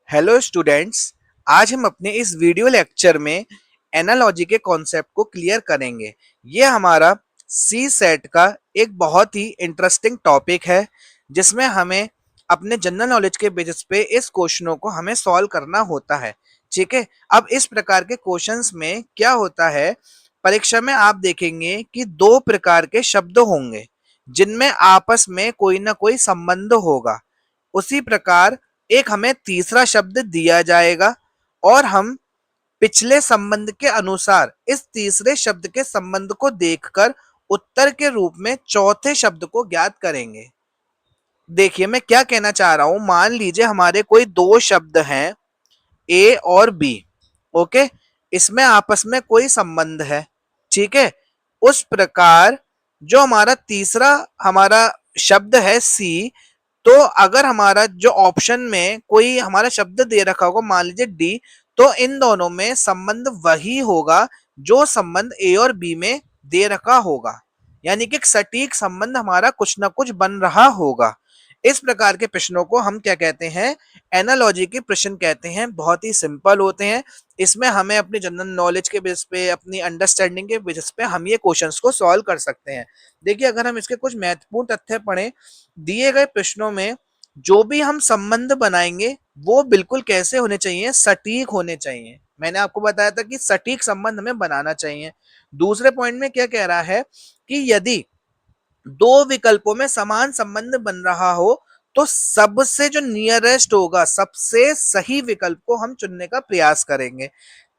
Hello students. आज हम अपने इस वीडियो लेक्चर में एनालॉजी के कॉन्सेप्ट को क्लियर करेंगे। ये हमारा सी सेट का एक बहुत ही इंटरेस्टिंग टॉपिक है जिसमें हमें अपने जनरल नॉलेज के बेसिस पे इस क्वेश्चनों को हमें सॉल्व करना होता है। ठीक है, अब इस प्रकार के क्वेश्चंस में क्या होता है, परीक्षा में आप देखेंगे कि दो प्रकार के शब्द होंगे जिनमें आपस में कोई ना कोई संबंध होगा। उसी प्रकार एक हमें तीसरा शब्द दिया जाएगा और हम पिछले संबंध के अनुसार इस तीसरे शब्द के संबंध को देखकर उत्तर के रूप में चौथे शब्द को ज्ञात करेंगे। देखिए मैं क्या कहना चाह रहा हूं, मान लीजिए हमारे कोई दो शब्द हैं ए और बी। ओके, इसमें आपस में कोई संबंध है। ठीक है, उस प्रकार जो हमारा तीसरा हमारा शब्द है सी, तो अगर हमारा जो ऑप्शन में कोई हमारा शब्द दे रखा होगा, मान लीजिए डी, तो इन दोनों में संबंध वही होगा जो संबंध ए और बी में दे रखा होगा, यानी कि एक सटीक संबंध हमारा कुछ ना कुछ बन रहा होगा। इस प्रकार के प्रश्नों को हम क्या कहते हैं, एनालॉजी के प्रश्न कहते हैं। बहुत ही सिंपल होते हैं। इसमें हमें अपनी जनरल नॉलेज के बेस पे, अपनी अंडरस्टैंडिंग के बेसिस पे हम ये क्वेश्चंस को सॉल्व कर सकते हैं। देखिए अगर हम इसके कुछ महत्वपूर्ण तथ्य पढ़ें, दिए गए प्रश्नों में जो भी हम संबंध बनाएंगे वो बिल्कुल कैसे होने चाहिए, सटीक होने चाहिए। मैंने आपको बताया था कि सटीक संबंध हमें बनाना चाहिए। दूसरे पॉइंट में क्या कह रहा है कि यदि दो विकल्पों में समान संबंध बन रहा हो तो सबसे जो नियरेस्ट होगा, सबसे सही विकल्प को हम चुनने का प्रयास करेंगे।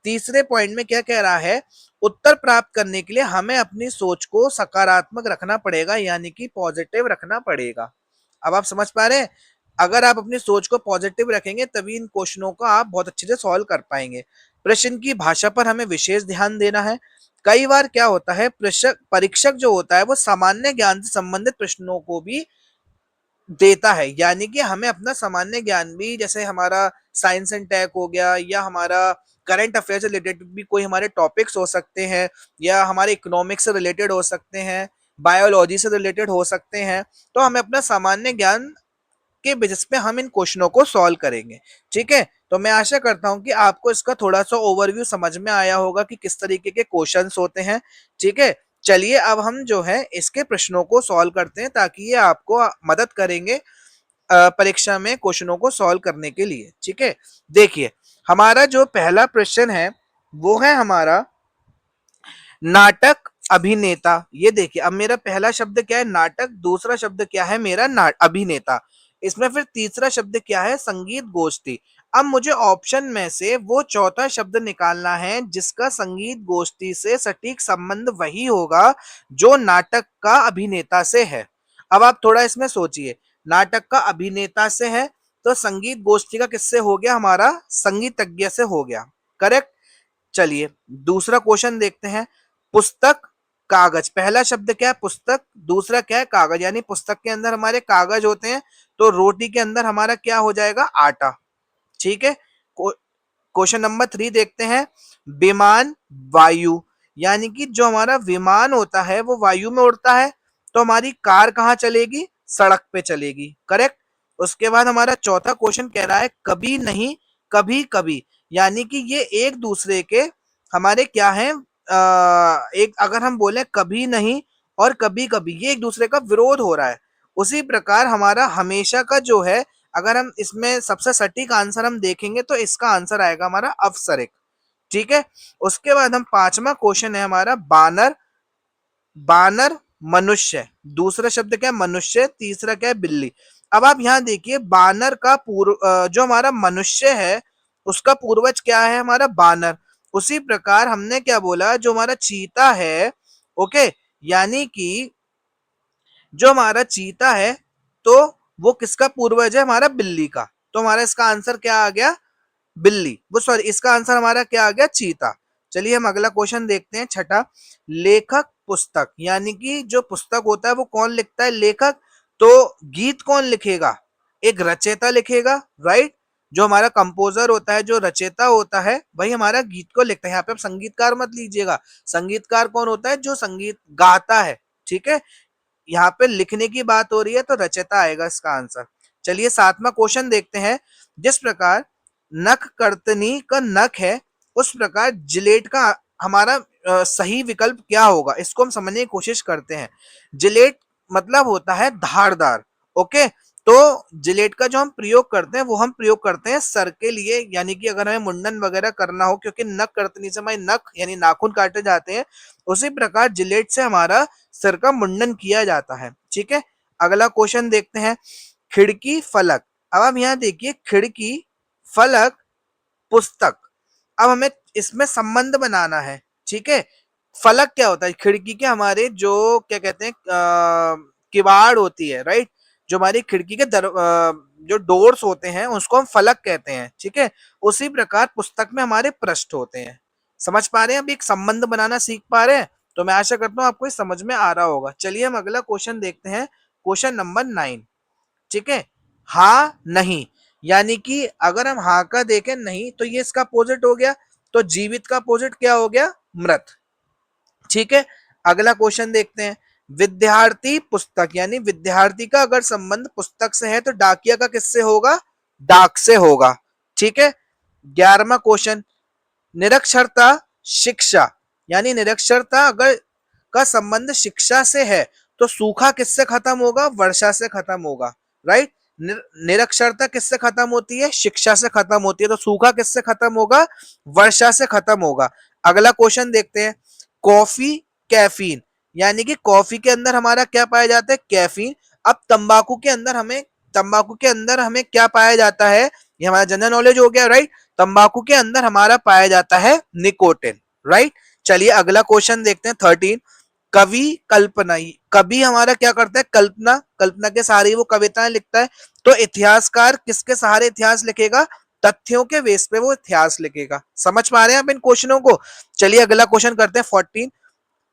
तीसरे पॉइंट में क्या कह रहा है, उत्तर प्राप्त करने के लिए हमें अपनी सोच को सकारात्मक रखना पड़ेगा, यानी कि पॉजिटिव रखना पड़ेगा। अब आप समझ पा रहे हैं, अगर आप अपनी सोच को पॉजिटिव रखेंगे तभी इन क्वेश्चनों को आप बहुत अच्छे से सॉल्व कर पाएंगे। प्रश्न की भाषा पर हमें विशेष ध्यान देना है। कई बार क्या होता है, परीक्षक जो होता है वो सामान्य ज्ञान से संबंधित प्रश्नों को भी देता है, यानी कि हमें अपना सामान्य ज्ञान भी, जैसे हमारा साइंस एंड टेक हो गया या हमारा करंट अफेयर से रिलेटेड भी कोई हमारे टॉपिक्स हो सकते हैं, या हमारे इकोनॉमिक्स से रिलेटेड हो सकते हैं, बायोलॉजी से रिलेटेड हो सकते हैं, तो हमें अपना सामान्य ज्ञान के बेसिस पे हम इन क्वेश्चनों को सॉल्व करेंगे। ठीक है, तो मैं आशा करता हूं कि आपको इसका थोड़ा सा ओवरव्यू समझ में आया होगा कि किस तरीके के क्वेश्चंस होते हैं। ठीक है, चलिए अब हम जो है इसके प्रश्नों को सॉल्व करते हैं ताकि ये आपको मदद करेंगे परीक्षा में क्वेश्चनों को सॉल्व करने के लिए। ठीक है, देखिए हमारा जो पहला प्रश्न है वो है हमारा नाटक अभिनेता। ये देखिए, अब मेरा पहला शब्द क्या है, नाटक। दूसरा शब्द क्या है मेरा, अभिनेता। इसमें फिर तीसरा शब्द क्या है, संगीत गोष्ठी। अब मुझे ऑप्शन में से वो चौथा शब्द निकालना है जिसका संगीत गोष्ठी से सटीक संबंध वही होगा जो नाटक का अभिनेता से है। अब आप थोड़ा इसमें सोचिए, नाटक का अभिनेता से है तो संगीत गोष्ठी का किससे हो गया, हमारा संगीतज्ञ से हो गया। करेक्ट। चलिए दूसरा क्वेश्चन देखते हैं। पुस्तक, कागज। पहला शब्द क्या है, पुस्तक। दूसरा क्या है, कागज। यानी पुस्तक के अंदर हमारे कागज होते हैं, तो रोटी के अंदर हमारा क्या हो जाएगा, आटा। ठीक है। क्वेश्चन नंबर 3 देखते हैं। विमान, वायु। यानी कि जो हमारा विमान होता है वो वायु में उड़ता है, तो हमारी कार कहाँ चलेगी, सड़क पे चलेगी। करेक्ट। उसके बाद हमारा चौथा क्वेश्चन कह रहा है कभी नहीं कभी कभी। यानी कि ये एक दूसरे के हमारे क्या है, एक अगर हम बोले कभी नहीं और कभी कभी, ये एक दूसरे का विरोध हो रहा है। उसी प्रकार हमारा हमेशा का जो है, अगर हम इसमें सबसे सटीक आंसर हम देखेंगे तो इसका आंसर आएगा हमारा अवसरिक। ठीक है। उसके बाद हम पांचवा क्वेश्चन है हमारा बानर, बानर मनुष्य। दूसरा शब्द क्या है, मनुष्य। तीसरा क्या है, बिल्ली। अब आप यहाँ देखिए, बानर का जो हमारा मनुष्य है उसका पूर्वज क्या है, हमारा बानर। उसी प्रकार हमने क्या बोला, जो हमारा चीता है, ओके, यानी कि जो हमारा चीता है, तो वो किसका पूर्वज है, हमारा बिल्ली का। तो हमारा इसका आंसर क्या आ गया, बिल्ली। वो सॉरी, इसका आंसर हमारा क्या आ गया, चीता। चलिए हम अगला क्वेश्चन देखते हैं, छठा। लेखक, पुस्तक। यानी कि जो पुस्तक होता है वो कौन लिखता है, लेखक। तो गीत कौन लिखेगा, एक रचयिता लिखेगा, राइट। जो हमारा कंपोजर होता है, जो रचयिता होता है, वही हमारा गीत को लिखता है। यहाँ पे आप संगीतकार मत लीजिएगा, संगीतकार कौन होता है, जो संगीत गाता है। ठीक है, यहाँ पे लिखने की बात हो रही है तो रचयिता आएगा इसका आंसर। चलिए सातवां क्वेश्चन देखते हैं। जिस प्रकार नख कर्तनी का नख है, उस प्रकार जिलेट का हमारा सही विकल्प क्या होगा, इसको हम समझने की कोशिश करते हैं। जिलेट मतलब होता है धारदार। ओके, तो जिलेट का जो हम प्रयोग करते हैं वो हम प्रयोग करते हैं सर के लिए, यानी कि अगर हमें मुंडन वगैरह करना हो, क्योंकि नख कर्तनी से हमारे नख यानी नाखून काटे जाते हैं, उसी प्रकार जिलेट से हमारा सर का मुंडन किया जाता है। ठीक है, अगला क्वेश्चन देखते हैं। खिड़की फलक, अब आप यहाँ देखिए, खिड़की फलक पुस्तक, अब हमें इसमें संबंध बनाना है। ठीक है, फलक क्या होता है, खिड़की के हमारे जो क्या कहते हैं किवाड़ होती है, राइट, जो हमारी खिड़की के जो डोर्स होते हैं उसको हम फलक कहते हैं। ठीक है, उसी प्रकार पुस्तक में हमारे पृष्ठ होते हैं। समझ पा रहे हैं, अभी एक संबंध बनाना सीख पा रहे हैं, तो मैं आशा करता हूँ आपको ये समझ में आ रहा होगा। चलिए हम अगला क्वेश्चन देखते हैं, क्वेश्चन नंबर 9। ठीक है, हाँ नहीं, यानी कि अगर हम हाँ का देखें नहीं, तो ये इसका अपोजिट हो गया, तो जीवित का अपोजिट क्या हो गया, मृत। ठीक है, अगला क्वेश्चन देखते हैं। विद्यार्थी पुस्तक, यानी विद्यार्थी का अगर संबंध पुस्तक से है तो डाकिया का किससे होगा, डाक से होगा। ठीक है, 11वां क्वेश्चन। निरक्षरता शिक्षा, यानी निरक्षरता अगर का संबंध शिक्षा से है तो सूखा किससे खत्म होगा, वर्षा से खत्म होगा। राइट, निरक्षरता किससे खत्म होती है, शिक्षा से खत्म होती है, तो सूखा किससे खत्म होगा, वर्षा से खत्म होगा। अगला क्वेश्चन देखते हैं। कॉफी कैफीन, यानी कि कॉफी के अंदर हमारा क्या पाया जाता है, कैफीन। अब तंबाकू के अंदर हमें क्या पाया जाता है, ये हमारा जनरल नॉलेज हो गया, राइट। तंबाकू के अंदर हमारा पाया जाता है निकोटिन, राइट। चलिए अगला क्वेश्चन देखते हैं, 13। कवि कल्पना, कवि हमारा क्या करता है, कल्पना, कल्पना के सहारे वो कविताएं लिखता है। तो इतिहासकार किसके सहारे इतिहास लिखेगा, तथ्यों के बेस पे वो इतिहास लिखेगा। समझ पा रहे हैं आप इन क्वेश्चनों को। चलिए अगला क्वेश्चन करते हैं, 14।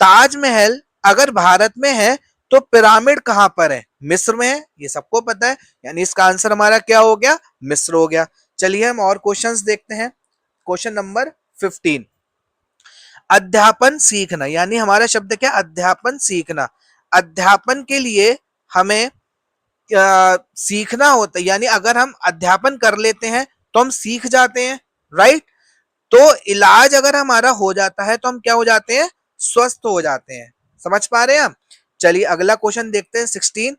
ताजमहल अगर भारत में है तो पिरामिड कहां पर है, मिस्र में है, ये सबको पता है, यानी इसका आंसर हमारा क्या हो गया, मिस्र हो गया। चलिए हम और क्वेश्चंस देखते हैं, क्वेश्चन नंबर 15। अध्यापन सीखना, यानी हमारा शब्द क्या, अध्यापन सीखना। अध्यापन के लिए हमें सीखना होता है, यानी अगर हम अध्यापन कर लेते हैं तो हम सीख जाते हैं, राइट। तो इलाज अगर हमारा हो जाता है तो हम क्या हो जाते हैं, स्वस्थ हो जाते हैं। समझ पा रहे हैं हम। चलिए अगला क्वेश्चन देखते हैं, 16।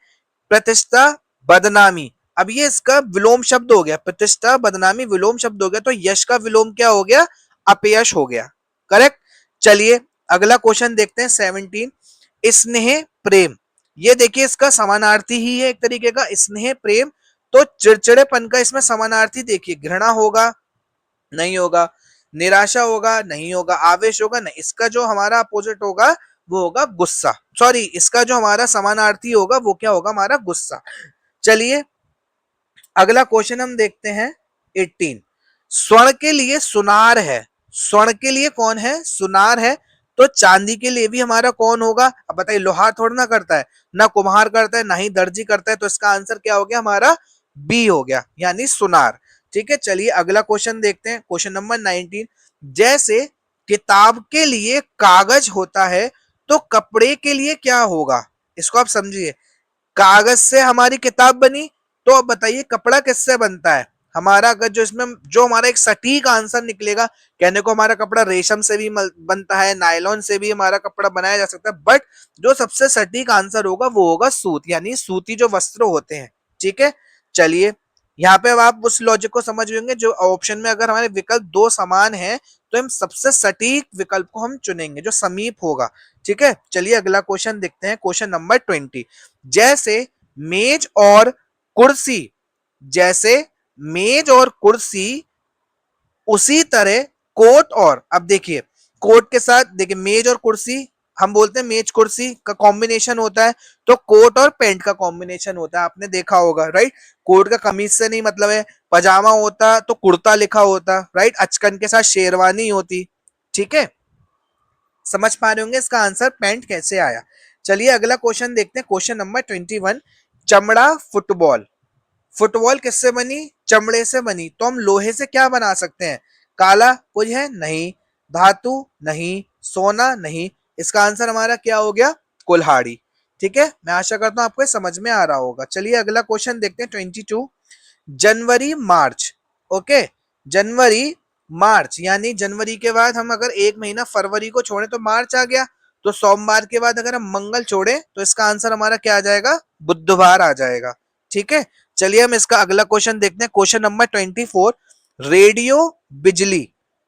प्रतिष्ठा बदनामी, अब ये इसका विलोम शब्द हो गया, प्रतिष्ठा बदनामी विलोम शब्द हो गया, तो यश का विलोम क्या हो गया, अपयश हो गया। करेक्ट। चलिए अगला क्वेश्चन देखते हैं, 17। स्नेह प्रेम, ये देखिए इसका समानार्थी ही है एक तरीके का, स्नेह प्रेम। तो चिड़चिड़ेपन का इसमें समानार्थी देखिए, घृणा होगा, नहीं होगा, निराशा होगा, नहीं होगा, आवेश होगा, नहीं। इसका जो हमारा अपोजिट होगा वो होगा गुस्सा, सॉरी, इसका जो हमारा समानार्थी होगा वो क्या होगा, हमारा गुस्सा। चलिए अगला क्वेश्चन हम देखते हैं, 18। स्वर्ण के लिए सुनार है, स्वर्ण के लिए कौन है, सुनार है। तो चांदी के लिए भी हमारा कौन होगा, अब बताइए, लोहार थोड़ा ना करता है, ना कुम्हार करता है, ना ही दर्जी करता है, तो इसका आंसर क्या हो गया, हमारा बी हो गया, यानी सुनार। ठीक है, चलिए अगला क्वेश्चन देखते हैं, क्वेश्चन नंबर 19। जैसे किताब के लिए कागज होता है तो कपड़े के लिए क्या होगा, इसको आप समझिए। कागज से हमारी किताब बनी, तो अब बताइए कपड़ा किससे बनता है हमारा, अगर जो इसमें जो हमारा एक सटीक आंसर निकलेगा, कहने को हमारा कपड़ा रेशम से भी बनता है, नायलॉन से भी हमारा कपड़ा बनाया जा सकता है, बट जो सबसे सटीक आंसर होगा वो होगा सूत, यानी सूती जो वस्त्र होते हैं। ठीक है, चलिए यहाँ पे अब आप उस लॉजिक को समझ होंगे, जो ऑप्शन में अगर हमारे विकल्प दो समान है तो हम सबसे सटीक विकल्प को हम चुनेंगे जो समीप होगा। ठीक है, चलिए अगला क्वेश्चन देखते हैं, क्वेश्चन नंबर 20। जैसे मेज और कुर्सी, जैसे मेज और कुर्सी, उसी तरह कोट और, अब देखिए कोट के साथ देखिए मेज और कुर्सी, हम बोलते हैं मेज कुर्सी का कॉम्बिनेशन होता है, तो कोट और पैंट का कॉम्बिनेशन होता है, आपने देखा होगा, राइट। कोट का कमीज से नहीं मतलब है, पजामा होता तो कुर्ता लिखा होता, राइट, अचकन के साथ शेरवानी होती। ठीक है, समझ पा रहे होंगे इसका आंसर पैंट कैसे आया। चलिए अगला क्वेश्चन देखते हैं, क्वेश्चन नंबर 21। चमड़ा फुटबॉल, फुटबॉल किससे बनी, चमड़े से बनी, तो हम लोहे से क्या बना सकते हैं, काला कुछ है, नहीं, धातु नहीं, सोना नहीं, इसका आंसर हमारा क्या हो गया, कुल्हाड़ी। ठीक है, मैं आशा करता हूं आपको समझ में आ रहा होगा। चलिए अगला क्वेश्चन देखते हैं, 22। जनवरी मार्च, ओके, जनवरी, मार्च, यानी जनवरी के बाद हम अगर एक महीना फरवरी को छोड़े तो मार्च आ गया। तो सोमवार के बाद अगर हम मंगल छोड़े तो इसका आंसर हमारा क्या आ जाएगा, बुधवार आ जाएगा। ठीक है, चलिए हम इसका अगला क्वेश्चन देखते हैं। क्वेश्चन नंबर 24, रेडियो, बिजली,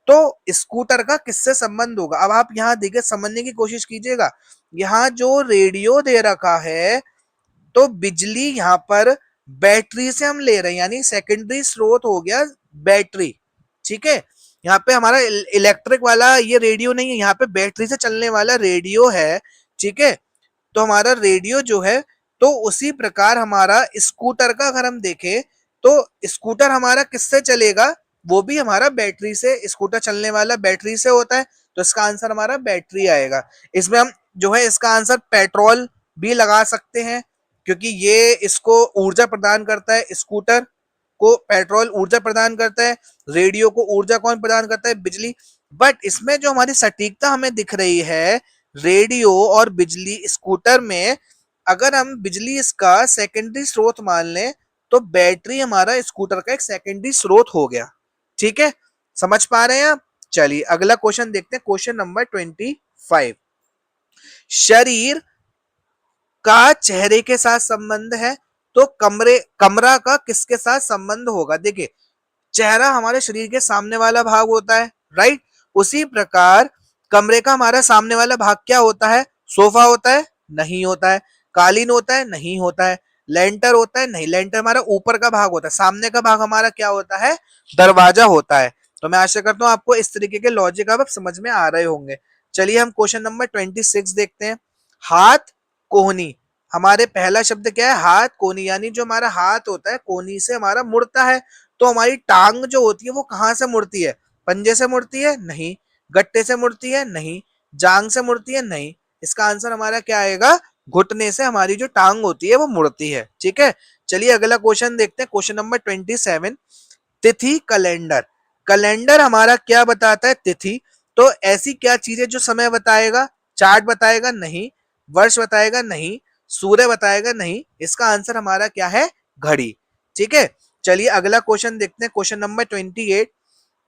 तो स्कूटर का किससे संबंध होगा। अब आप यहाँ देखिए, समझने की कोशिश कीजिएगा। यहाँ जो रेडियो दे रखा है, तो बिजली यहाँ पर बैटरी से हम ले रहे हैं, यानी सेकेंडरी स्रोत हो गया बैटरी। ठीक है, यहाँ पे हमारा इलेक्ट्रिक वाला ये रेडियो नहीं है, यहाँ पे बैटरी से चलने वाला रेडियो है। ठीक है, तो हमारा रेडियो जो है, तो उसी प्रकार हमारा स्कूटर का अगर हम देखें, तो स्कूटर हमारा किससे चलेगा, वो भी हमारा बैटरी से, स्कूटर चलने वाला बैटरी से होता है। तो इसका आंसर हमारा बैटरी आएगा। इसमें हम जो है इसका आंसर पेट्रोल भी लगा सकते हैं, क्योंकि ये इसको ऊर्जा प्रदान करता है, स्कूटर को पेट्रोल ऊर्जा प्रदान करता है, रेडियो को ऊर्जा कौन प्रदान करता है, बिजली। बट इसमें जो हमारी सटीकता हमें दिख रही है, रेडियो और बिजली स्कूटर में, अगर हम बिजली इसका सेकेंडरी स्रोत मान लें, तो बैटरी हमारा स्कूटर का एक सेकेंडरी स्रोत हो गया। ठीक है, समझ पा रहे हैं आप। चलिए अगला क्वेश्चन देखते हैं, क्वेश्चन नंबर 25, शरीर का चेहरे के साथ संबंध है, तो कमरा का किसके साथ संबंध होगा। देखिए, चेहरा हमारे शरीर के सामने वाला भाग होता है, राइट। उसी प्रकार कमरे का हमारा सामने वाला भाग क्या होता है, सोफा होता है, नहीं होता है। कालीन होता है, नहीं होता है। लेंटर होता है, नहीं। लेंटर हमारा ऊपर का भाग होता है, सामने का भाग हमारा क्या होता है, दरवाजा होता है। तो मैं आशा करता हूं आपको इस तरीके के लॉजिक अब समझ में आ रहे होंगे। चलिए हम क्वेश्चन नंबर 26 देखते हैं। हाथ, कोहनी, हमारे पहला शब्द क्या है, हाथ, कोहनी, यानी जो हमारा हाथ होता है कोहनी से हमारा मुड़ता है। तो हमारी टांग जो होती है वो कहां से मुड़ती है, पंजे से मुड़ती है, नहीं। गट्टे से मुड़ती है, नहीं। जांग से मुड़ती है, नहीं। इसका आंसर हमारा क्या आएगा, घुटने से हमारी जो टांग होती है वो मुड़ती है। ठीक है, चलिए अगला क्वेश्चन देखते हैं, क्वेश्चन नंबर 27, तिथि, कैलेंडर। कैलेंडर हमारा क्या बताता है, तिथि। तो ऐसी क्या चीज है जो समय बताएगा, चार्ट बताएगा, नहीं। वर्ष बताएगा, नहीं। सूर्य बताएगा, नहीं। इसका आंसर हमारा क्या है, घड़ी। ठीक है, चलिए अगला क्वेश्चन देखते हैं, क्वेश्चन नंबर 28,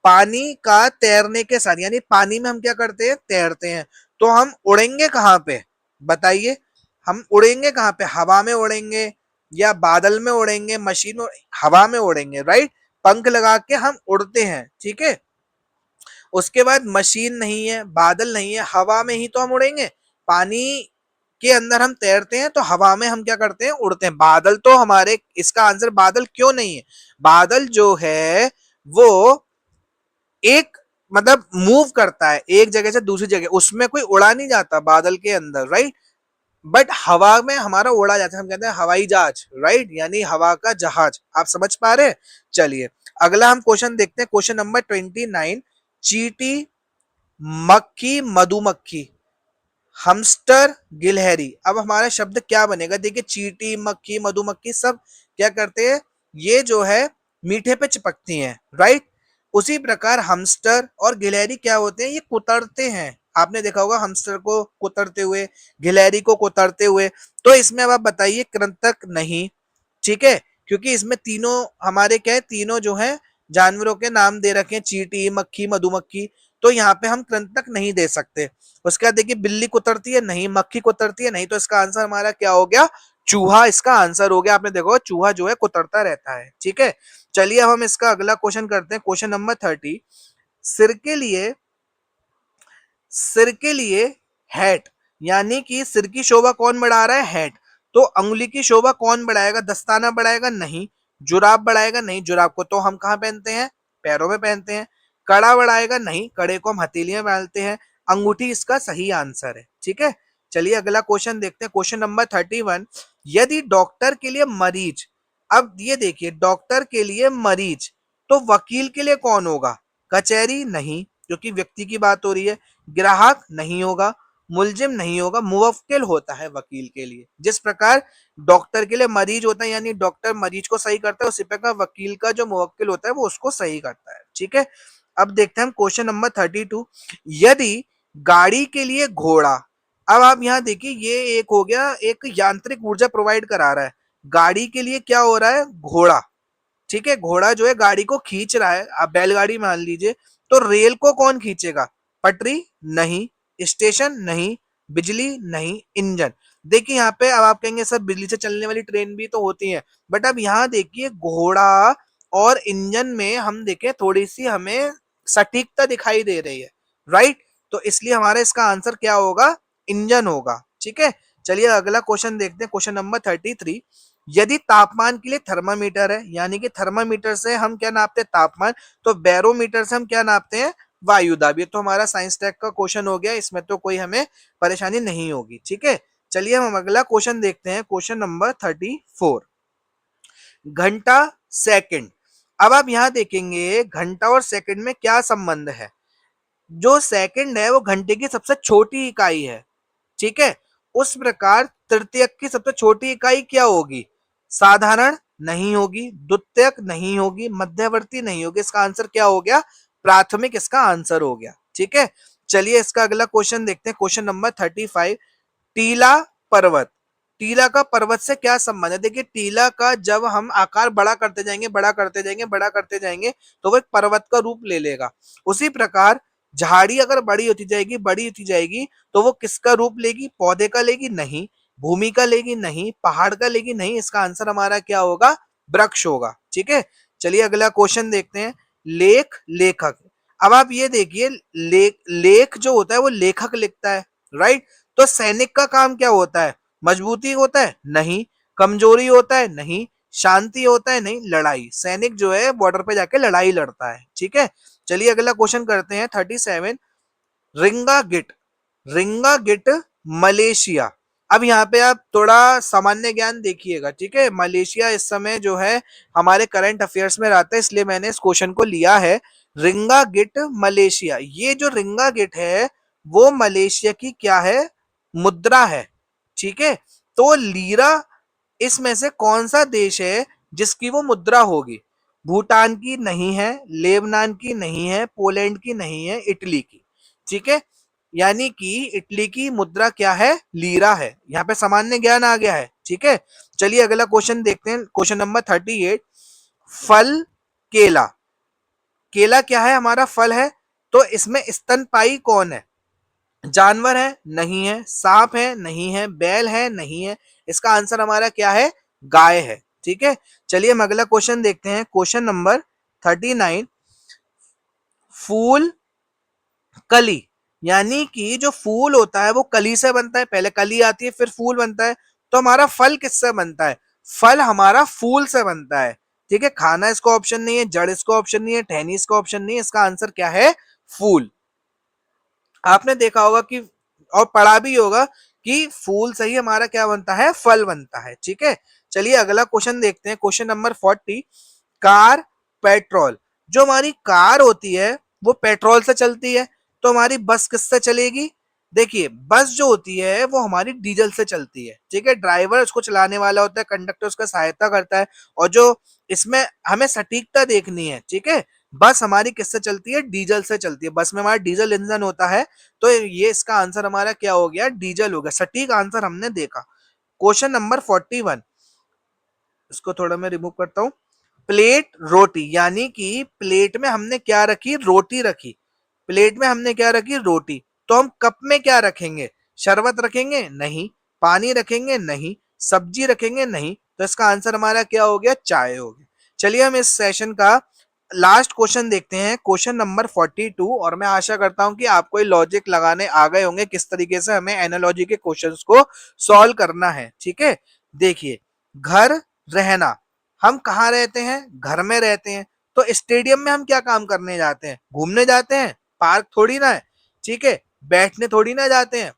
पानी का तैरने के साथ, यानी पानी में हम क्या करते हैं, तैरते हैं। तो हम उड़ेंगे कहाँ पे, बताइए। हम उड़ेंगे कहाँ पे, हवा में उड़ेंगे, या बादल में उड़ेंगे, मशीन में, हवा में उड़ेंगे, राइट। पंख लगा के हम उड़ते हैं। ठीक है, उसके बाद मशीन नहीं है, बादल नहीं है, हवा में ही तो हम उड़ेंगे। पानी के अंदर हम तैरते हैं, तो हवा में हम क्या करते हैं, उड़ते हैं। बादल तो हमारे, इसका आंसर बादल क्यों नहीं है, बादल जो है वो एक मतलब मूव करता है एक जगह से दूसरी जगह, उसमें कोई उड़ा नहीं जाता बादल के अंदर, राइट। बट हवा में हमारा उड़ा जाता है, हम कहते हैं हवाई जहाज, राइट, यानी हवा का जहाज। आप समझ पा रहे हैं। चलिए अगला हम क्वेश्चन देखते हैं, क्वेश्चन नंबर 29, चींटी, मक्खी, मधुमक्खी, हमस्टर, गिलहरी। अब हमारा शब्द क्या बनेगा, देखिए चींटी, मक्खी, मधुमक्खी सब क्या करते हैं, ये जो है मीठे पे चिपकती हैं, राइट। उसी प्रकार हमस्टर और गिलहरी क्या होते हैं, ये कुतरते हैं। आपने देखा होगा हमस्टर को कुतरते हुए, गिलहरी को कुतरते हुए। तो इसमें अब आप बताइए, कृंतक नहीं। ठीक है, क्योंकि इसमें तीनों हमारे क्या है, तीनों जो है जानवरों के नाम दे रखे हैं, चींटी, मक्खी, मधुमक्खी। तो यहाँ पे हम कृंतक नहीं दे सकते। उसके बाद देखिए, बिल्ली कुतरती है, नहीं। मक्खी कुतरती है, नहीं। तो इसका आंसर हमारा क्या हो गया, चूहा इसका आंसर हो गया। आपने देखो चूहा जो है कुतरता रहता है। ठीक है, चलिए अब हम इसका अगला क्वेश्चन करते हैं, क्वेश्चन नंबर 30, सिर के लिए, सिर के लिए हैट, यानी कि सिर की शोभा कौन बढ़ा रहा है, हैट। तो अंगुली की शोभा कौन बढ़ाएगा, दस्ताना बढ़ाएगा, नहीं। जुराब बढ़ाएगा, नहीं। जुराब को तो हम कहाँ पहनते हैं, पैरों में पहनते हैं। कड़ा बढ़ाएगा, नहीं। कड़े को हम हथेली में डालते हैं। अंगूठी इसका सही आंसर है। ठीक है, चलिए अगला क्वेश्चन देखते हैं, क्वेश्चन नंबर 31, यदि डॉक्टर के लिए मरीज, अब ये देखिए डॉक्टर के लिए मरीज, तो वकील के लिए कौन होगा, कचहरी, नहीं, क्योंकि व्यक्ति की बात हो रही है। ग्राहक नहीं होगा, मुलजिम नहीं होगा, मुवक्किल होता है वकील के लिए। जिस प्रकार डॉक्टर के लिए मरीज होता है, यानी डॉक्टर मरीज को सही करता है, उसी प्रकार वकील का जो मुवक्किल होता है वो उसको सही करता है। ठीक है, अब देखते हैं हम क्वेश्चन नंबर 32, यदि गाड़ी के लिए घोड़ा, अब आप यहाँ देखिए, ये एक हो गया, एक यांत्रिक ऊर्जा प्रोवाइड करा रहा है। गाड़ी के लिए क्या हो रहा है, घोड़ा। ठीक है, घोड़ा जो है गाड़ी को खींच रहा है, आप बैलगाड़ी मान लीजिए, तो रेल को कौन खींचेगा? पटरी नहीं, स्टेशन नहीं, बिजली नहीं, इंजन। देखिए यहाँ पे अब आप कहेंगे सर बिजली से चलने वाली ट्रेन भी तो होती है, बट अब यहाँ देखिए घोड़ा और इंजन में हम देखें थोड़ी सी हमें सटीकता दिखाई दे रही है, राइट? तो इसलिए हमारा इसका आंसर क्या होगा? इंजन होगा। ठीक है, चलिए अगला क्वेश्चन देखते हैं, क्वेश्चन नंबर 33। यदि तापमान के लिए थर्मामीटर है, यानी कि थर्मामीटर से हम क्या नापते हैं? तापमान। तो बैरोमीटर से हम क्या नापते हैं? वायु दाब। ये तो हमारा साइंस टेक का क्वेश्चन हो गया, इसमें तो कोई हमें परेशानी नहीं होगी। ठीक है, चलिए हम अगला क्वेश्चन देखते हैं, क्वेश्चन नंबर 34। घंटा, सेकंड। अब आप यहाँ देखेंगे घंटा और सेकंड में क्या संबंध है। जो सेकंड है वो घंटे की सबसे छोटी इकाई है, ठीक है। उस प्रकार तृतीयक की सबसे छोटी इकाई क्या होगी? साधारण नहीं होगी, द्वितीयक नहीं होगी, मध्यवर्ती नहीं होगी। इसका आंसर क्या हो गया? प्राथमिक इसका आंसर हो गया। ठीक है, चलिए इसका अगला क्वेश्चन देखते हैं, क्वेश्चन नंबर 35। टीला पर्वत। टीला का पर्वत से क्या संबंध है? देखिए टीला का जब हम आकार बड़ा करते जाएंगे, बड़ा करते जाएंगे, बड़ा करते जाएंगे, तो वो एक पर्वत का रूप ले लेगा। उसी प्रकार झाड़ी अगर बड़ी होती जाएगी, बड़ी होती जाएगी, तो वो किसका रूप लेगी? पौधे का लेगी? नहीं। भूमि का लेगी? नहीं। पहाड़ का लेगी? नहीं। इसका आंसर हमारा क्या होगा? वृक्ष होगा। ठीक है, चलिए अगला क्वेश्चन देखते हैं, लेख, लेखक। अब आप ये देखिए, लेख जो होता है वो लेखक लिखता है, राइट? तो सैनिक का काम क्या होता है? मजबूती होता है? नहीं। कमजोरी होता है? नहीं। शांति होता है? नहीं। लड़ाई। सैनिक जो है बॉर्डर पे जाके लड़ाई लड़ता है। ठीक है, चलिए अगला क्वेश्चन करते हैं, 37। रिंगा गिट। रिंगा गिट मलेशिया। अब यहाँ पे आप थोड़ा सामान्य ज्ञान देखिएगा, ठीक है। मलेशिया इस समय जो है हमारे करंट अफेयर्स में रहता है, इसलिए मैंने इस क्वेश्चन को लिया है। रिंगा गिट मलेशिया, ये जो रिंगा गिट है वो मलेशिया की क्या है? मुद्रा है। ठीक है, तो लीरा इसमें से कौन सा देश है जिसकी वो मुद्रा होगी? भूटान की नहीं है, लेबनान की नहीं है, पोलैंड की नहीं है, इटली की। ठीक है, यानी कि इटली की मुद्रा क्या है? लीरा है। यहाँ पे सामान्य ज्ञान आ गया है। ठीक है, चलिए अगला क्वेश्चन देखते हैं, क्वेश्चन नंबर 38। फल, केला। केला क्या है? हमारा फल है। तो इसमें स्तनपायी कौन है? जानवर है? नहीं है। सांप है? नहीं है। बैल है? नहीं है। इसका आंसर हमारा क्या है? गाय है। ठीक है, चलिए हम अगला क्वेश्चन देखते हैं, क्वेश्चन नंबर 39। फूल, कली। यानी कि जो फूल होता है वो कली से बनता है, पहले कली आती है फिर फूल बनता है। तो हमारा फल किससे बनता है? फल हमारा फूल से बनता है। ठीक है, खाना इसका ऑप्शन नहीं है, जड़ इसका ऑप्शन नहीं है, टहनी इसका ऑप्शन नहीं है। इसका आंसर क्या है? फूल। आपने देखा होगा कि और पढ़ा भी होगा कि फूल से ही हमारा क्या बनता है? फल बनता है। ठीक है, चलिए अगला क्वेश्चन देखते हैं, क्वेश्चन नंबर 40। Car, petrol. जो हमारी कार होती है वो पेट्रोल से चलती है, तो हमारी बस किससे चलेगी? देखिए बस जो होती है वो हमारी डीजल से चलती है। ठीक है, ड्राइवर उसको चलाने वाला होता है, कंडक्टर उसका सहायता करता है। और जो इसमें हमें सटीकता देखनी है, ठीक है, बस हमारी किससे चलती है? डीजल से चलती है। बस में हमारा डीजल इंजन होता है, तो ये इसका आंसर हमारा क्या हो गया? डीजल हो गया। सटीक आंसर हमने देखा। क्वेश्चन नंबर 41, इसको थोड़ा मैं रिमूव करता हूं। प्लेट, रोटी। यानी कि प्लेट में हमने क्या रखी? रोटी रखी। प्लेट में हमने क्या रखी? रोटी। तो हम कप में क्या रखेंगे? शरबत रखेंगे? नहीं। पानी रखेंगे? नहीं। सब्जी रखेंगे? नहीं। तो इसका आंसर हमारा क्या हो गया? चाय हो गया। चलिए हम इस सेशन का लास्ट क्वेश्चन देखते हैं, क्वेश्चन नंबर 42। और मैं आशा करता हूं कि आपको ये लॉजिक लगाने आ गए होंगे किस तरीके से हमें एनालॉजी के क्वेश्चंस को सॉल्व करना है। ठीक है, देखिए, घर, रहना। हम कहाँ रहते हैं? घर में रहते हैं। तो स्टेडियम में हम क्या काम करने जाते हैं? घूमने जाते हैं, पार्क थोड़ी ना है। ठीक है, बैठने थोड़ी ना जाते हैं।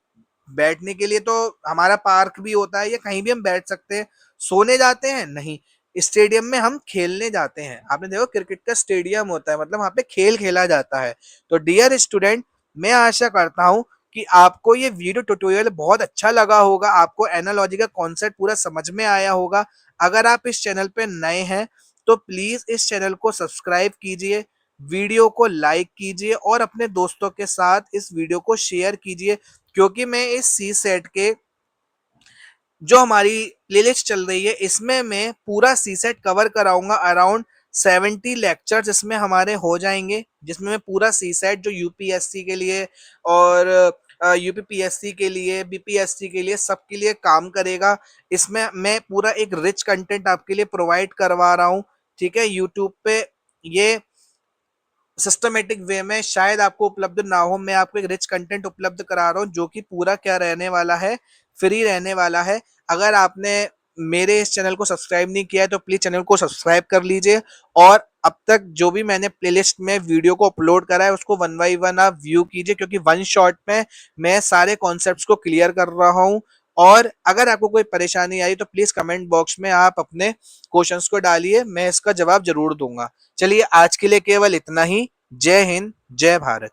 बैठने के लिए तो हमारा पार्क भी होता है या कहीं भी हम बैठ सकते हैं। सोने जाते हैं? नहीं। स्टेडियम में हम खेलने जाते हैं। आपने देखो क्रिकेट का स्टेडियम होता है, मतलब वहां पे खेल खेला जाता है। तो डियर स्टूडेंट, मैं आशा करता हूं कि आपको ये वीडियो ट्यूटोरियल बहुत अच्छा लगा होगा, आपको एनालॉजी का कॉन्सेप्ट पूरा समझ में आया होगा। अगर आप इस चैनल पे नए हैं तो प्लीज इस चैनल को सब्सक्राइब कीजिए, वीडियो को लाइक कीजिए और अपने दोस्तों के साथ इस वीडियो को शेयर कीजिए, क्योंकि मैं इस सी सेट के जो हमारी प्लेलिस्ट चल रही है इसमें मैं पूरा सी सेट कवर कराऊंगा अराउंड 70 लेक्चर्स इसमें हमारे हो जाएंगे, जिसमें मैं पूरा सी सेट जो यूपीएससी के लिए और यूपीपीएससी के लिए, बीपीएससी के लिए, सबके लिए काम करेगा। इसमें मैं पूरा एक रिच कंटेंट आपके लिए प्रोवाइड करवा रहा हूँ। ठीक है, यूट्यूब पे ये सिस्टमेटिक वे में शायद आपको उपलब्ध ना हो, मैं आपको एक रिच कंटेंट उपलब्ध करा रहा हूँ जो कि पूरा क्या रहने वाला है, फ्री रहने वाला है। अगर आपने मेरे इस चैनल को सब्सक्राइब नहीं किया है तो प्लीज चैनल को सब्सक्राइब कर लीजिए, और अब तक जो भी मैंने प्लेलिस्ट में वीडियो को अपलोड करा है उसको वन बाई वन आप व्यू कीजिए, क्योंकि वन शॉट में मैं सारे कॉन्सेप्ट्स को क्लियर कर रहा हूँ। और अगर आपको कोई परेशानी आई तो प्लीज कमेंट बॉक्स में आप अपने क्वेश्चंस को डालिए, मैं इसका जवाब जरूर दूंगा। चलिए आज के लिए केवल इतना ही। जय हिंद, जय भारत।